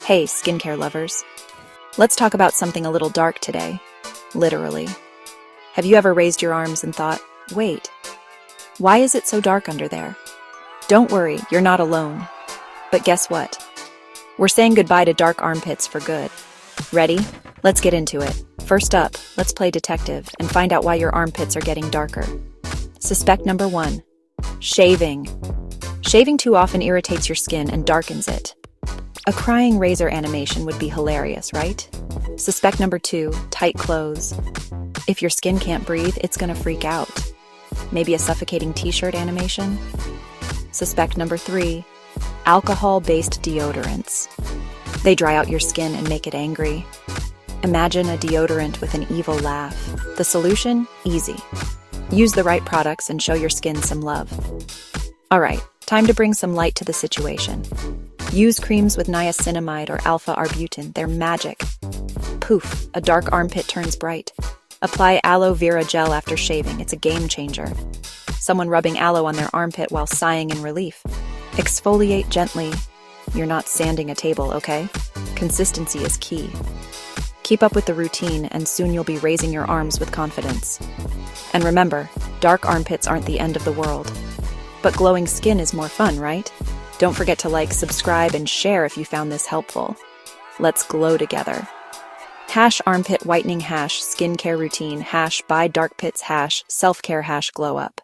Hey, skincare lovers. Let's talk about something a little dark today. Literally. Have you ever raised your arms and thought, wait, why is it so dark under there? Don't worry, you're not alone. But guess what? We're saying goodbye to dark armpits for good. Ready? Let's get into it. First up, let's play detective and find out why your armpits are getting darker. Suspect number 1. Shaving. Shaving too often irritates your skin and darkens it. A crying razor animation would be hilarious, right? Suspect number 2, tight clothes. If your skin can't breathe, it's gonna freak out. Maybe a suffocating t-shirt animation? Suspect number 3, alcohol-based deodorants. They dry out your skin and make it angry. Imagine a deodorant with an evil laugh. The solution? Easy. Use the right products and show your skin some love. Alright, time to bring some light to the situation. Use creams with niacinamide or alpha-arbutin. They're magic. Poof, a dark armpit turns bright. Apply aloe vera gel after shaving. It's a game changer. Someone rubbing aloe on their armpit while sighing in relief. Exfoliate gently. You're not sanding a table, okay? Consistency is key. Keep up with the routine and soon you'll be raising your arms with confidence. And remember, dark armpits aren't the end of the world. But glowing skin is more fun, right? Don't forget to like, subscribe, and share if you found this helpful. Let's glow together. #armpit whitening #skincare routine #buy dark pits #self-care #glow up.